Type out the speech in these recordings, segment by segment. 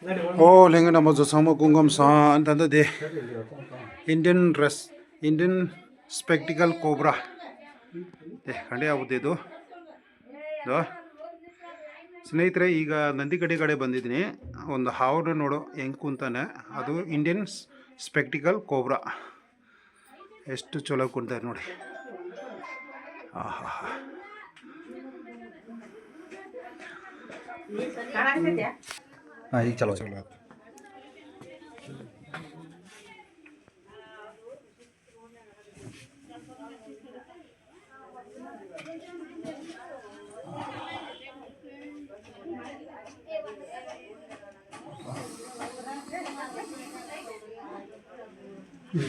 Oh, lengan nama jo sama kungam sa antanda de Indian spectacle cobra. Kande abude do ಸ್ನೇಹಿತರೆ ಈಗ ನಂದಿಕಡಿ ಕಡೆ ಬಂದಿದ್ದೀನಿ ಒಂದು ಹಾವು ನೋಡು ಹೆಂಗೆ ಕುಂತಾನೆ ಅದು ಇಂಡಿಯನ್ ಸ್ಪೆಕ್ಟಿಕಲ್ ಕೋಬ್ರಾ ಎಷ್ಟು ಚಲೋ ಕುಂತಾರೆ ನೋಡಿ ಆಹಾ ಈಗ ಚಲೋ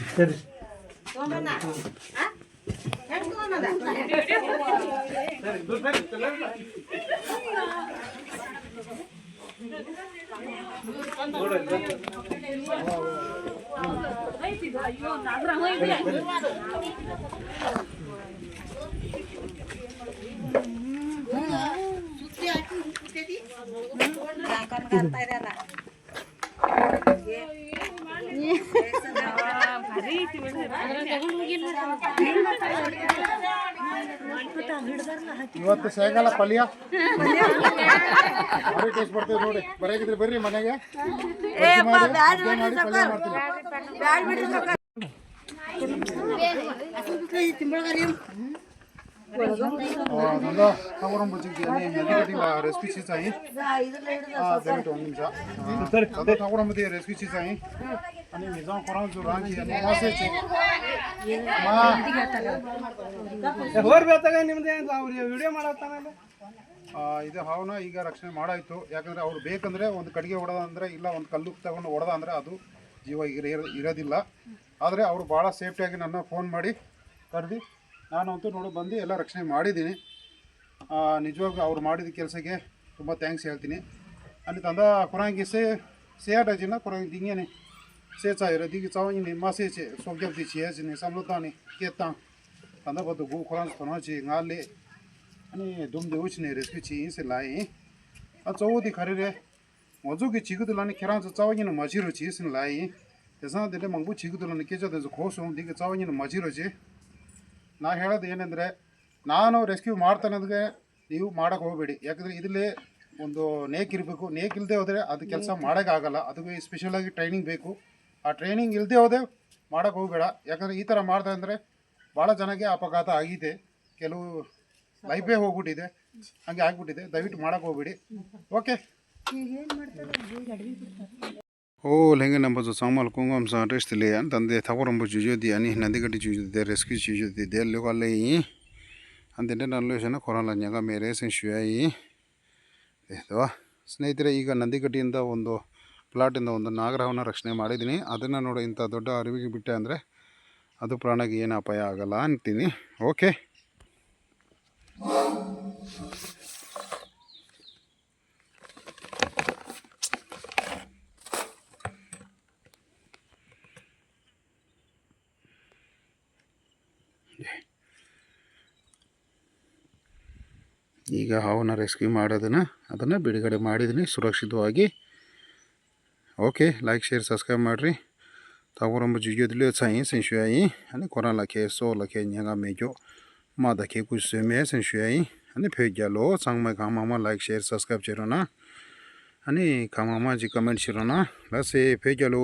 ಸರಿ ಇವತ್ತು ಸಾಯಂಕಾಲ ಪಲ್ಯ ಟೇಸ್ಟ್ ಬರ್ತೇವೆ ನೋಡಿ ಬರಕಿದ್ರೆ ಬರ್ರಿ ಮನೆಗೆ रेस्क्यू चीज चाहिए रेस्क्यू चीज चाहिए निजाम जो ವಿಡಿಯೋ ಮಾಡತ್ತಾನಲ್ಲ ಇದು ಹಾವನ್ನ ಈಗ ರಕ್ಷಣೆ ಮಾಡಾಯಿತು ಯಾಕಂದರೆ ಅವ್ರು ಬೇಕಂದರೆ ಒಂದು ಕಡೆಗೆ ಹೊಡೆದ ಅಂದರೆ ಇಲ್ಲ ಒಂದು ಕಲ್ಲು ತಗೊಂಡು ಹೊಡೆದ ಅಂದರೆ ಅದು ಜೀವ ಇರೋದಿಲ್ಲ ಆದರೆ ಅವರು ಭಾಳ ಸೇಫ್ಟಿಯಾಗಿ ನನ್ನ ಫೋನ್ ಮಾಡಿ ಕರೆದು ನಾನಂತೂ ನೋಡಿ ಬಂದು ಎಲ್ಲ ರಕ್ಷಣೆ ಮಾಡಿದ್ದೀನಿ ನಿಜವಾಗ್ಲೂ ಅವ್ರು ಮಾಡಿದ ಕೆಲಸಕ್ಕೆ ತುಂಬ ಥ್ಯಾಂಕ್ಸ್ ಹೇಳ್ತೀನಿ आणि तंदा कुरांगी से डाजिना कुरांगी दिंगे से चाइर दिगी चावनी ने मासे चे सोग्याब दि चे ने समलतानी केता तंदा बदु गु कुरांग तनो चे ngaले अनि दुम दे उचने रेस्क्यू ची से लाई आ चौदी खरेरे मजु के चिगुदलानी खेरां चावनी ने मजिरो ची से लाई तेसा देले मंगबु चिगुदलानी केजा दे खोसो दिगी चावनी ने मजिरो ची ನಾ ಹೇಳೋದು ಏನಂದರೆ ನಾನು ರೆಸ್ಕ್ಯೂ ಮಾಡ್ತಾನಂದ್ರೆ ನೀವು ಮಾಡೋಕ್ಕೆ ಹೋಗಬೇಡಿ ಯಾಕಂದರೆ ಇದರಲ್ಲಿ ಒಂದು ನೇಕ್ ಇರಬೇಕು ನೇಕ್ ಇಲ್ಲದೆ ಹೋದರೆ ಅದು ಕೆಲಸ ಮಾಡೋಕ್ಕಾಗಲ್ಲ ಅದಕ್ಕೆ ಸ್ಪೆಷಲಾಗಿ ಟ್ರೈನಿಂಗ್ ಬೇಕು ಆ ಟ್ರೈನಿಂಗ್ ಇಲ್ಲದೆ ಹೋದರೆ ಮಾಡೋಕ್ಕೆ ಹೋಗಬೇಡ ಯಾಕಂದರೆ ಈ ಥರ ಮಾಡ್ತಾ ಅಂದರೆ ಭಾಳ ಜನಕ್ಕೆ ಅಪಘಾತ ಆಗಿದೆ ಕೆಲವು ಲೈಫೇ ಹೋಗ್ಬಿಟ್ಟಿದೆ ಹಂಗೆ ಆಗಿಬಿಟ್ಟಿದೆ ದಯವಿಟ್ಟು ಮಾಡೋಕ್ಕೆ ಹೋಗಬೇಡಿ ಓಕೆ ಓ ಲೆಂಗೆ ನಂಬದು ಸಾಮಾಲ್ ಕುಂಗಮ್ ಸಾ ರೆಸ್ಟ್ಲಿ ಅಂತಂದೆ ತವರಂಬು ಜುಜುದಿ ಅನಿ ನಂದಿಗಡಿ ಜುಜುದಿ ರೆಸ್ಕ್ಯೂ ಜುಜುದಿ ದೇಲ್ಲು ಕಲ್ಲೈ ಅಂತಂದೆ ನಲ್ಲೋಶನ ಕೊರಲ್ಲ ನ್ಯಾಗ ಮೇರೆ ಸಂಶುಯಾಯಿ ದೇವಾ ಸ್ನೇಹಿತರೆ ಈಗ ನಂದಿಗಡ್ಡಿಯಿಂದ ಒಂದು ಪ್ಲಾಟಿಂದ ಒಂದು ನಾಗರಹವನ್ನ ರಕ್ಷಣೆ ಮಾಡಿದ್ದೀನಿ ಅದನ್ನು ನೋಡಿ ಇಂಥ ದೊಡ್ಡ ಅರಿವಿಗೆ ಬಿಟ್ಟೆ ಅಂದರೆ ಅದು ಪ್ರಾಣಿಗೆ ಏನು ಅಪಾಯ ಆಗಲ್ಲ ಅಂತೀನಿ ಓಕೆ ಈಗ ಹಾವನ್ನ ರೆಸ್ಕ್ಯೂ ಮಾಡೋದನ್ನು ಅದನ್ನು ಬಿಡುಗಡೆ ಮಾಡಿದ್ದೀನಿ ಸುರಕ್ಷಿತವಾಗಿ ಓಕೆ ಲೈಕ್ ಶೇರ್ ಸಬ್ಸ್ಕ್ರೈಬ್ ಮಾಡಿರಿ ತಾವರಂಬ ಜುಜುದ್ಲಿ ಸಾಯಿ ಸಂಶುಯಾಯಿ अनि कोरा लाखे सो लाखे न्यागा मेजो मा दखे कुछ सेमे संशुयाई अनि फेजालो सांगमा खामामा लाइक शेयर सब्सक्राइब चेरोना अनि खामामा जी कमेंट चिरोना लसे फेजालो